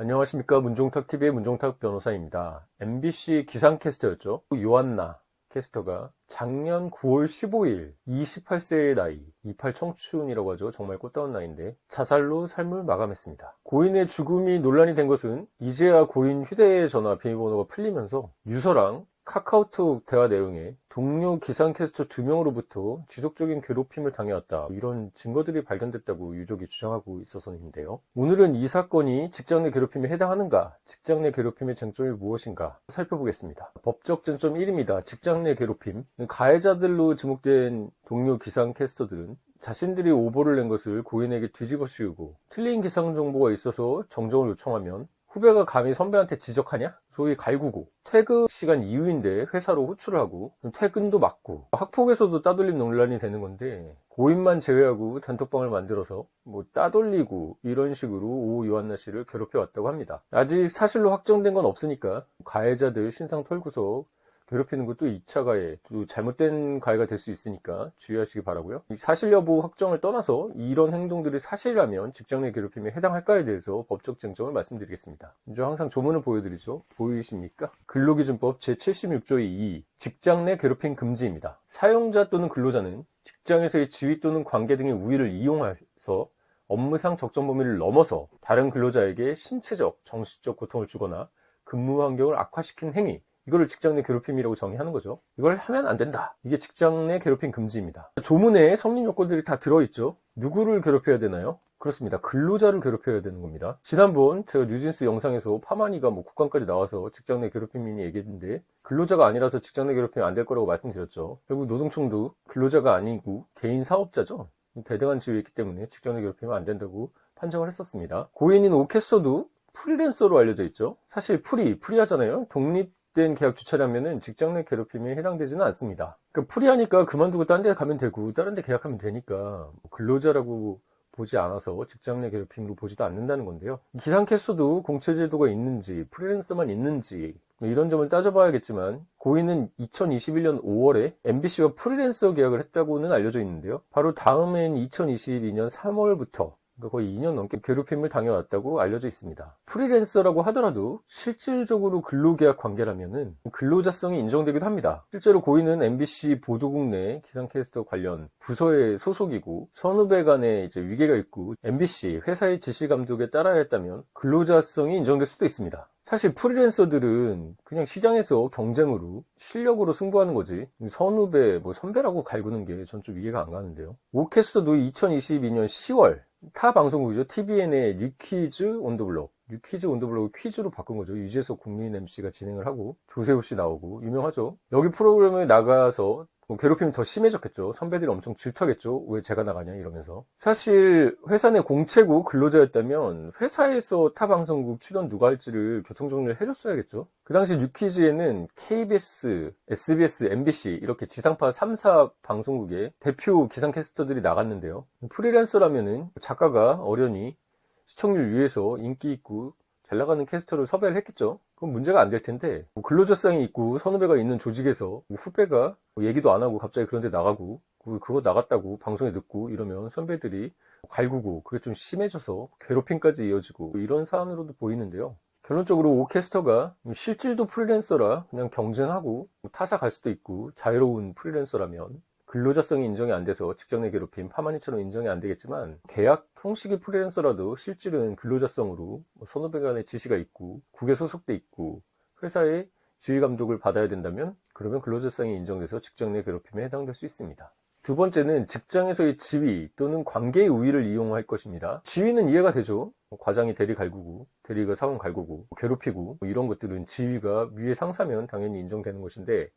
안녕하십니까. 문종탁TV의 문종탁 변호사입니다. MBC 기상캐스터였죠. 요한나 캐스터가 작년 9월 15일 28세의 나이, 28 청춘이라고 하죠. 정말 꽃다운 나이인데 자살로 삶을 마감했습니다. 고인의 죽음이 논란이 된 것은 이제야 고인 휴대전화 비밀번호가 풀리면서 유서랑 카카오톡 대화 내용에 동료 기상캐스터 2명으로부터 지속적인 괴롭힘을 당해왔다, 이런 증거들이 발견됐다고 유족이 주장하고 있어서인데요. 오늘은 이 사건이 직장 내 괴롭힘에 해당하는가, 직장 내 괴롭힘의 쟁점이 무엇인가 살펴보겠습니다. 법적 쟁점 1입니다. 직장 내 괴롭힘. 가해자들로 지목된 동료 기상캐스터들은 자신들이 오보를 낸 것을 고인에게 뒤집어 씌우고 틀린 기상 정보가 있어서 정정을 요청하면 후배가 감히 선배한테 지적하냐? 소위 갈구고, 퇴근 시간 이후인데 회사로 호출을 하고 퇴근도 막고, 학폭에서도 따돌림 논란이 되는 건데 고인만 제외하고 단톡방을 만들어서 따돌리고 이런 식으로 오 요한나 씨를 괴롭혀 왔다고 합니다. 아직 사실로 확정된 건 없으니까 가해자들 신상 털고서 괴롭히는 것도 2차 가해, 또 잘못된 가해가 될 수 있으니까 주의하시기 바라고요. 사실 여부 확정을 떠나서 이런 행동들이 사실이라면 직장 내 괴롭힘에 해당할까에 대해서 법적 쟁점을 말씀드리겠습니다. 먼저 항상 조문을 보여드리죠. 보이십니까? 근로기준법 제76조의 2, 직장 내 괴롭힘 금지입니다. 사용자 또는 근로자는 직장에서의 지위 또는 관계 등의 우위를 이용해서 업무상 적정 범위를 넘어서 다른 근로자에게 신체적, 정신적 고통을 주거나 근무 환경을 악화시킨 행위, 이거를 직장 내 괴롭힘이라고 정의하는 거죠. 이걸 하면 안 된다. 이게 직장 내 괴롭힘 금지입니다. 조문에 성립 요건들이 다 들어있죠. 누구를 괴롭혀야 되나요? 그렇습니다. 근로자를 괴롭혀야 되는 겁니다. 지난번 제가 뉴진스 영상에서 파마니가 국감까지 나와서 직장 내 괴롭힘이니 얘기했는데 근로자가 아니라서 직장 내 괴롭힘이 안 될 거라고 말씀드렸죠. 결국 노동청도 근로자가 아니고 개인 사업자죠. 대등한 지위에 있기 때문에 직장 내 괴롭히면 안 된다고 판정을 했었습니다. 고인인 오캐스터도 프리랜서로 알려져 있죠. 사실 프리하잖아요. 독립된 계약 주차라면은 직장 내 괴롭힘에 해당되지는 않습니다. 그러니까 프리하니까 그만두고 딴 데 가면 되고 다른 데 계약하면 되니까 근로자라고 보지 않아서 직장 내 괴롭힘으로 보지도 않는다는 건데요. 기상캐스터도 공채제도가 있는지 프리랜서만 있는지 이런 점을 따져봐야겠지만 고인은 2021년 5월에 MBC와 프리랜서 계약을 했다고는 알려져 있는데요. 바로 다음해인 2022년 3월부터 거의 2년 넘게 괴롭힘을 당해왔다고 알려져 있습니다. 프리랜서라고 하더라도 실질적으로 근로계약 관계라면은 근로자성이 인정되기도 합니다. 실제로 고인은 MBC 보도국 내 기상캐스터 관련 부서의 소속이고 선후배 간에 위계가 있고 MBC 회사의 지시 감독에 따라야 했다면 근로자성이 인정될 수도 있습니다. 사실 프리랜서들은 그냥 시장에서 경쟁으로 실력으로 승부하는 거지 선후배 선배라고 갈구는 게 전 좀 이해가 안 가는데요. 오캐스터도 2022년 10월 타 방송국이죠. TVN의 뉴퀴즈 온 더 블록, 뉴퀴즈 온 더 블록을 퀴즈로 바꾼 거죠. 유재석 국민 MC가 진행을 하고 조세호 씨 나오고 유명하죠. 여기 프로그램에 나가서 괴롭힘이 더 심해졌겠죠. 선배들이 엄청 질투하겠죠. 왜 제가 나가냐 이러면서. 사실 회사 내 공채고 근로자였다면 회사에서 타 방송국 출연 누가 할지를 교통정리를 해줬어야겠죠. 그 당시 뉴퀴즈에는 KBS, SBS, MBC 이렇게 지상파 3사 방송국의 대표 기상캐스터들이 나갔는데요. 프리랜서라면은 작가가 어련히 시청률 위해서 인기 있고 잘 나가는 캐스터를 섭외를 했겠죠. 그건 문제가 안 될 텐데 근로자성이 있고 선후배가 있는 조직에서 후배가 얘기도 안 하고 갑자기 그런 데 나가고 그거 나갔다고 방송에 듣고 이러면 선배들이 갈구고 그게 좀 심해져서 괴롭힘까지 이어지고 이런 사안으로도 보이는데요. 결론적으로 오캐스터가 실질도 프리랜서라 그냥 경쟁하고 타사 갈 수도 있고 자유로운 프리랜서라면 근로자성이 인정이 안 돼서 직장 내 괴롭힘, 파마니처럼 인정이 안 되겠지만 계약 형식이 프리랜서라도 실질은 근로자성으로 선후배 간의 지시가 있고 국에 소속돼 있고 회사의 지휘 감독을 받아야 된다면 그러면 근로자성이 인정돼서 직장 내 괴롭힘에 해당될 수 있습니다. 두 번째는 직장에서의 지위 또는 관계의 우위를 이용할 것입니다. 지위는 이해가 되죠. 과장이 대리 갈구고 대리가 사원 갈구고 괴롭히고 이런 것들은 지위가 위에 상사면 당연히 인정되는 것인데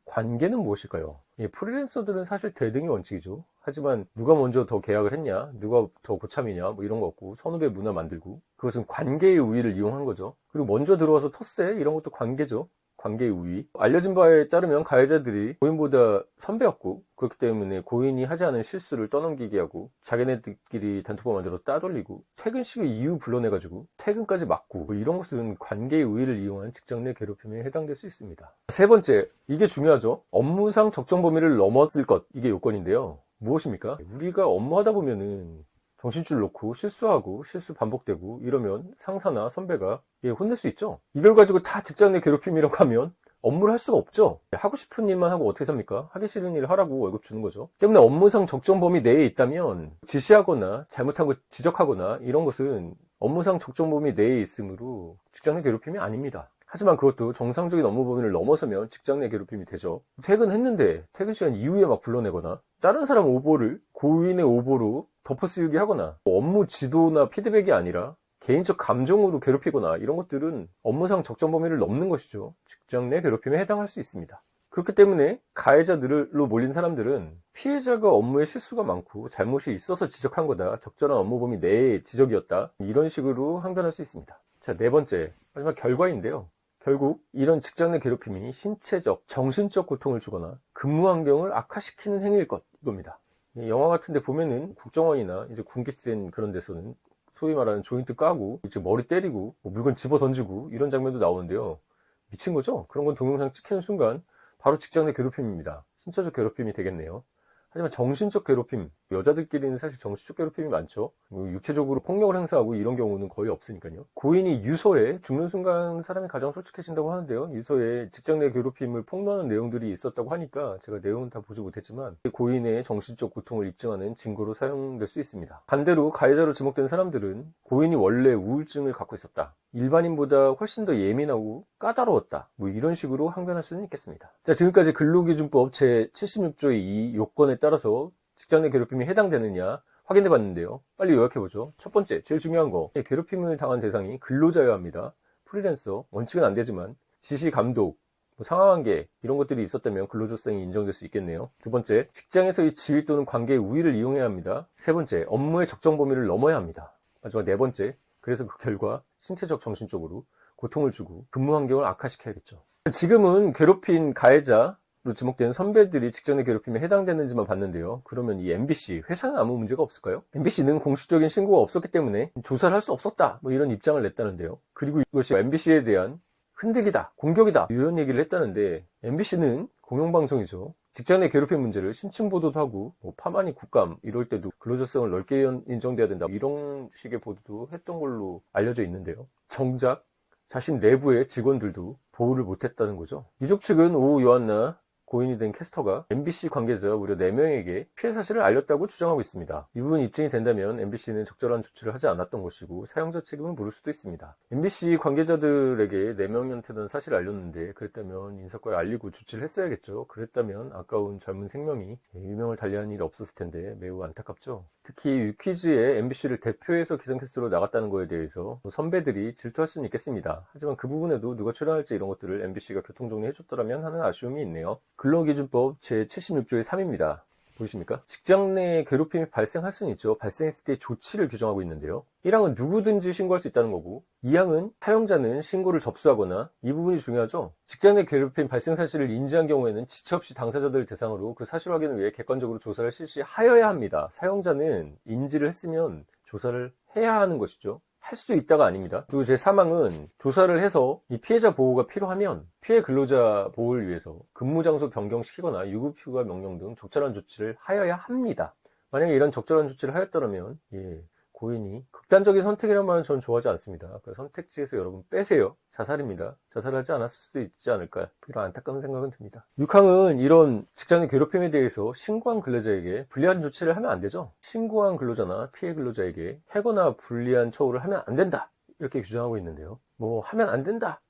관계는 무엇일까요? 프리랜서들은 사실 대등이 원칙이죠. 하지만 누가 먼저 더 계약을 했냐, 누가 더 고참이냐 이런 거 없고 선후배 문화 만들고 그것은 관계의 우위를 이용한 거죠. 그리고 먼저 들어와서 텃세 이런 것도 관계죠. 관계의 우위. 알려진 바에 따르면 가해자들이 고인보다 선배였고 그렇기 때문에 고인이 하지 않은 실수를 떠넘기게 하고 자기네들끼리 단톡방 만들어서 따돌리고 퇴근 시간 이후 불러내가지고 퇴근까지 막고 이런 것은 관계의 우위를 이용한 직장 내 괴롭힘에 해당될 수 있습니다. 세 번째, 이게 중요하죠. 업무상 적정 범위를 넘었을 것, 이게 요건인데요. 무엇입니까? 우리가 업무하다 보면은 정신줄 놓고 실수하고 실수 반복되고 이러면 상사나 선배가 혼낼 수 있죠. 이걸 가지고 다 직장 내 괴롭힘이라고 하면 업무를 할 수가 없죠. 하고 싶은 일만 하고 어떻게 삽니까? 하기 싫은 일 하라고 월급 주는 거죠. 때문에 업무상 적정 범위 내에 있다면 지시하거나 잘못한 거 지적하거나 이런 것은 업무상 적정 범위 내에 있으므로 직장 내 괴롭힘이 아닙니다. 하지만 그것도 정상적인 업무 범위를 넘어서면 직장 내 괴롭힘이 되죠. 퇴근했는데 퇴근 시간 이후에 막 불러내거나 다른 사람 오보를 고인의 오보로 덮어쓰기 하거나 업무 지도나 피드백이 아니라 개인적 감정으로 괴롭히거나 이런 것들은 업무상 적정 범위를 넘는 것이죠. 직장 내 괴롭힘에 해당할 수 있습니다. 그렇기 때문에 가해자들로 몰린 사람들은 피해자가 업무에 실수가 많고 잘못이 있어서 지적한 거다, 적절한 업무 범위 내의 지적이었다, 이런 식으로 항변할 수 있습니다. 자, 네 번째, 마지막 결과인데요. 결국 이런 직장 내 괴롭힘이 신체적, 정신적 고통을 주거나 근무 환경을 악화시키는 행위일 것, 이겁니다. 영화 같은 데 보면은 국정원이나 이제 군기 센 그런 데서는 소위 말하는 조인트 까고 이제 머리 때리고 물건 집어 던지고 이런 장면도 나오는데요. 미친 거죠? 그런 건 동영상 찍히는 순간 바로 직장 내 괴롭힘입니다. 신체적 괴롭힘이 되겠네요. 하지만 정신적 괴롭힘, 여자들끼리는 사실 정신적 괴롭힘이 많죠. 육체적으로 폭력을 행사하고 이런 경우는 거의 없으니까요. 고인이 유서에 죽는 순간 사람이 가장 솔직해진다고 하는데요. 유서에 직장 내 괴롭힘을 폭로하는 내용들이 있었다고 하니까 제가 내용은 다 보지 못했지만 고인의 정신적 고통을 입증하는 증거로 사용될 수 있습니다. 반대로 가해자로 지목된 사람들은 고인이 원래 우울증을 갖고 있었다, 일반인보다 훨씬 더 예민하고 까다로웠다, 이런 식으로 항변할 수는 있겠습니다. 자, 지금까지 근로기준법 제76조의 이 요건에 따라서 직장 내 괴롭힘이 해당되느냐 확인해 봤는데요. 빨리 요약해보죠. 첫 번째, 제일 중요한 거, 괴롭힘을 당한 대상이 근로자여야 합니다. 프리랜서, 원칙은 안 되지만 지시, 감독, 상하관계 이런 것들이 있었다면 근로조성이 인정될 수 있겠네요. 두 번째, 직장에서의 지위 또는 관계의 우위를 이용해야 합니다. 세 번째, 업무의 적정 범위를 넘어야 합니다. 마지막 네 번째, 그래서 그 결과 신체적, 정신적으로 고통을 주고 근무 환경을 악화시켜야겠죠. 지금은 괴롭힌 가해자로 지목된 선배들이 직장 내 괴롭힘에 해당되는지만 봤는데요. 그러면 이 MBC, 회사는 아무 문제가 없을까요? MBC는 공식적인 신고가 없었기 때문에 조사를 할 수 없었다, 이런 입장을 냈다는데요. 그리고 이것이 MBC에 대한 흔들기다, 공격이다, 이런 얘기를 했다는데, MBC는 공영방송이죠. 직장 내 괴롭힘 문제를 심층 보도도 하고 파마니 국감 이럴 때도 근로자성을 넓게 인정돼야 된다, 이런 식의 보도도 했던 걸로 알려져 있는데요. 정작 자신 내부의 직원들도 보호를 못했다는 거죠. 유족 측은 오 요한나 고인이 된 캐스터가 MBC 관계자 무려 4명에게 피해 사실을 알렸다고 주장하고 있습니다. 이 부분이 입증이 된다면 MBC는 적절한 조치를 하지 않았던 것이고 사용자 책임을 물을 수도 있습니다. MBC 관계자들에게 4명한테는 사실을 알렸는데 그랬다면 인사과에 알리고 조치를 했어야겠죠. 그랬다면 아까운 젊은 생명이 유명을 달리한 일이 없었을 텐데 매우 안타깝죠. 특히 유퀴즈에 MBC를 대표해서 기상캐스터로 나갔다는 거에 대해서 선배들이 질투할 수는 있겠습니다. 하지만 그 부분에도 누가 출연할지 이런 것들을 MBC가 교통정리해줬더라면 하는 아쉬움이 있네요. 근로기준법 제76조의 3입니다. 보이십니까? 직장 내 괴롭힘이 발생할 수는 있죠. 발생했을 때 조치를 규정하고 있는데요. 1항은 누구든지 신고할 수 있다는 거고, 2항은 사용자는 신고를 접수하거나, 이 부분이 중요하죠. 직장 내 괴롭힘 발생 사실을 인지한 경우에는 지체 없이 당사자들을 대상으로 그 사실 확인을 위해 객관적으로 조사를 실시하여야 합니다. 사용자는 인지를 했으면 조사를 해야 하는 것이죠. 할 수도 있다가 아닙니다. 그리고 제 3항은 조사를 해서 이 피해자 보호가 필요하면 피해 근로자 보호를 위해서 근무장소 변경시키거나 유급휴가 명령 등 적절한 조치를 하여야 합니다. 만약에 이런 적절한 조치를 하였더라면 고인이 극단적인 선택이라는 말은 저는 좋아하지 않습니다. 그 선택지에서 여러분 빼세요. 자살입니다. 자살하지 않았을 수도 있지 않을까, 이런 안타까운 생각은 듭니다. 6항은 이런 직장의 괴롭힘에 대해서 신고한 근로자에게 불리한 조치를 하면 안 되죠. 신고한 근로자나 피해 근로자에게 해거나 불리한 처우를 하면 안 된다, 이렇게 규정하고 있는데요. 하면 안 된다,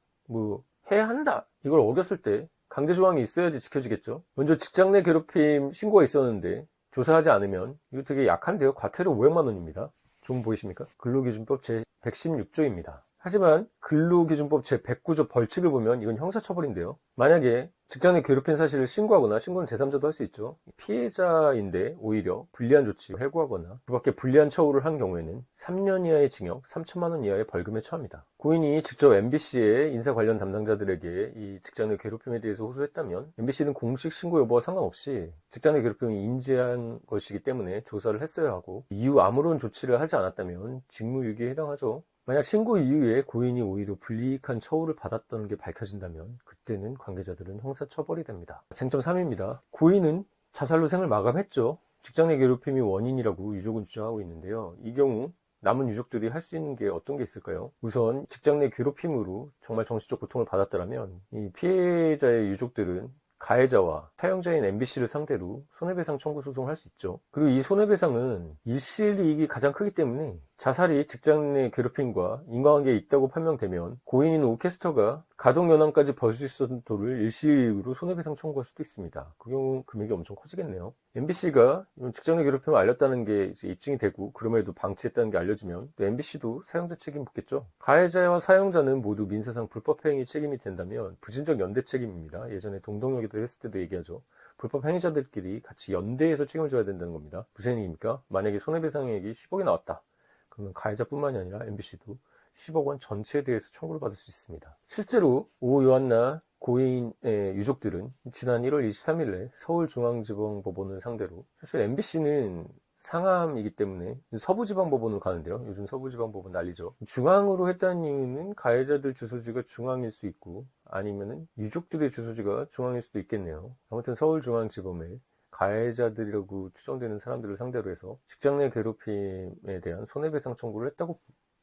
해야 한다, 이걸 어겼을 때 강제 조항이 있어야지 지켜지겠죠. 먼저 직장 내 괴롭힘 신고가 있었는데 조사하지 않으면 이거 되게 약한데요. 과태료 500만 원입니다. 좀 보이십니까? 근로기준법 제116조입니다. 하지만 근로기준법 제109조 벌칙을 보면 이건 형사처벌인데요. 만약에 직장 내 괴롭힌 사실을 신고하거나, 신고는 제3자도 할 수 있죠. 피해자인데 오히려 불리한 조치, 해고하거나 그 밖에 불리한 처우를 한 경우에는 3년 이하의 징역, 3천만 원 이하의 벌금에 처합니다. 고인이 직접 MBC의 인사 관련 담당자들에게 이 직장 내 괴롭힘에 대해서 호소했다면 MBC는 공식 신고 여부와 상관없이 직장 내 괴롭힘을 인지한 것이기 때문에 조사를 했어야 하고, 이후 아무런 조치를 하지 않았다면 직무유기에 해당하죠. 만약 신고 이후에 고인이 오히려 불이익한 처우를 받았다는 게 밝혀진다면 그때는 관계자들은 형사처벌이 됩니다. 쟁점 3입니다. 고인은 자살로 생을 마감했죠. 직장 내 괴롭힘이 원인이라고 유족은 주장하고 있는데요. 이 경우 남은 유족들이 할 수 있는 게 어떤 게 있을까요? 우선 직장 내 괴롭힘으로 정말 정신적 고통을 받았더라면 이 피해자의 유족들은 가해자와 사용자인 MBC를 상대로 손해배상 청구 소송을 할 수 있죠. 그리고 이 손해배상은 일시이익이 가장 크기 때문에 자살이 직장 내 괴롭힘과 인과관계에 있다고 판명되면 고인인 오캐스터가 가동연함까지 벌 수 있었던 돈을 일시이익으로 손해배상 청구할 수도 있습니다. 그 경우 금액이 엄청 커지겠네요. MBC가 직장 내 괴롭힘을 알렸다는 게 이제 입증이 되고 그럼에도 방치했다는 게 알려지면 또 MBC도 사용자 책임 묻겠죠. 가해자와 사용자는 모두 민사상 불법행위 책임이 된다면 부진적 연대 책임입니다. 예전에 동덕역에도 했을 때도 얘기하죠. 불법 행위자들끼리 같이 연대해서 책임을 져야 된다는 겁니다. 무슨 얘기입니까? 만약에 손해배상액이 10억이 나왔다. 그러면 가해자뿐만이 아니라 MBC도 10억 원 전체에 대해서 청구를 받을 수 있습니다. 실제로 오 요한나 고인의 유족들은 지난 1월 23일에 서울중앙지방법원을 상대로 사실 MBC는 상암이기 때문에 서부지방법원으로 가는데요. 요즘 서부지방법원 난리죠. 중앙으로 했다는 이유는 가해자들 주소지가 중앙일 수 있고 아니면은 유족들의 주소지가 중앙일 수도 있겠네요. 아무튼 서울중앙지검에 가해자들이라고 추정되는 사람들을 상대로 해서 직장 내 괴롭힘에 대한 손해배상 청구를 했다고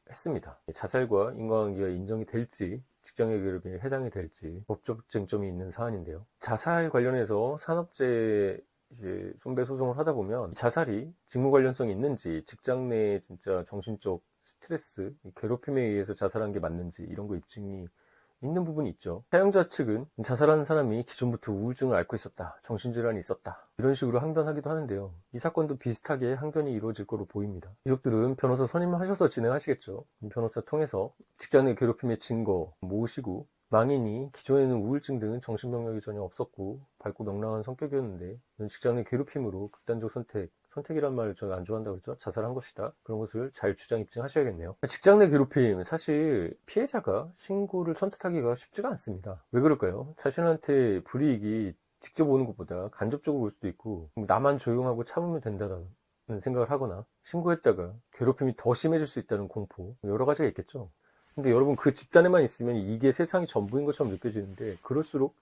했습니다. 자살과 인과관계가 인정이 될지 직장 내 괴롭힘에 해당이 될지 법적 쟁점이 있는 사안인데요. 자살 관련해서 산업재해 손배 소송을 하다 보면 자살이 직무 관련성이 있는지 직장 내 진짜 정신적 스트레스, 괴롭힘에 의해서 자살한 게 맞는지 이런 거 입증이 있는 부분이 있죠. 사용자 측은 자살한 사람이 기존부터 우울증을 앓고 있었다, 정신질환이 있었다 이런 식으로 항변하기도 하는데요. 이 사건도 비슷하게 항변이 이루어질 거로 보입니다. 유족들은 변호사 선임하셔서 진행하시겠죠. 변호사 통해서 직장 내 괴롭힘의 증거 모으시고 망인이 기존에는 우울증 등 정신병력이 전혀 없었고 밝고 명랑한 성격이었는데 직장 내 괴롭힘으로 극단적 선택이란 말을 저는 안 좋아한다고 그랬죠. 자살한 것이다. 그런 것을 잘 주장 입증하셔야겠네요. 직장 내 괴롭힘 사실 피해자가 신고를 선택하기가 쉽지가 않습니다. 왜 그럴까요? 자신한테 불이익이 직접 오는 것보다 간접적으로 올 수도 있고 나만 조용하고 참으면 된다는 생각을 하거나 신고했다가 괴롭힘이 더 심해질 수 있다는 공포 여러 가지가 있겠죠. 근데 여러분 그 집단에만 있으면 이게 세상이 전부인 것처럼 느껴지는데 그럴수록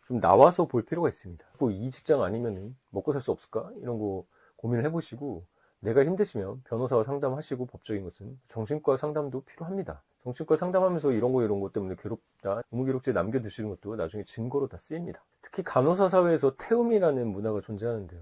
좀 나와서 볼 필요가 있습니다. 뭐 이 직장 아니면 먹고 살 수 없을까? 이런 거 고민을 해보시고 내가 힘드시면 변호사와 상담하시고 법적인 것은 정신과 상담도 필요합니다. 정신과 상담하면서 이런 거 때문에 괴롭다 의무기록지에 남겨두시는 것도 나중에 증거로 다 쓰입니다. 특히 간호사 사회에서 태움이라는 문화가 존재하는데요.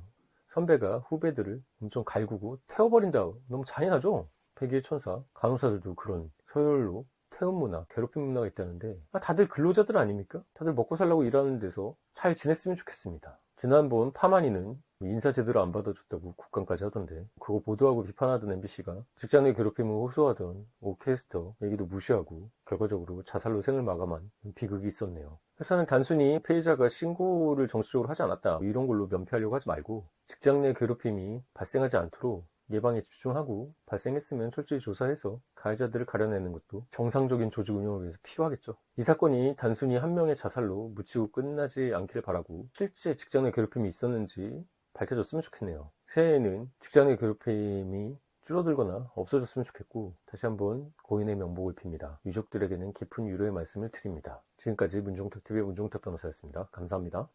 선배가 후배들을 엄청 갈구고 태워버린다. 너무 잔인하죠? 백의의 천사 간호사들도 그런 서열로 태움 문화, 괴롭힘 문화가 있다는데 다들 근로자들 아닙니까? 다들 먹고 살려고 일하는 데서 잘 지냈으면 좋겠습니다. 지난번 파마니는 인사 제대로 안 받아줬다고 국감까지 하던데 그거 보도하고 비판하던 MBC가 직장 내 괴롭힘을 호소하던 오캐스터 얘기도 무시하고 결과적으로 자살로 생을 마감한 비극이 있었네요. 회사는 단순히 피해자가 신고를 정식적으로 하지 않았다 이런 걸로 면피하려고 하지 말고 직장 내 괴롭힘이 발생하지 않도록 예방에 집중하고 발생했으면 철저히 조사해서 가해자들을 가려내는 것도 정상적인 조직 운영을 위해서 필요하겠죠. 이 사건이 단순히 한 명의 자살로 묻히고 끝나지 않기를 바라고 실제 직장 내 괴롭힘이 있었는지 밝혀졌으면 좋겠네요. 새해에는 직장 내 괴롭힘이 줄어들거나 없어졌으면 좋겠고 다시 한번 고인의 명복을 빕니다. 유족들에게는 깊은 위로의 말씀을 드립니다. 지금까지 문종탁TV의 문종탁 변호사였습니다. 감사합니다.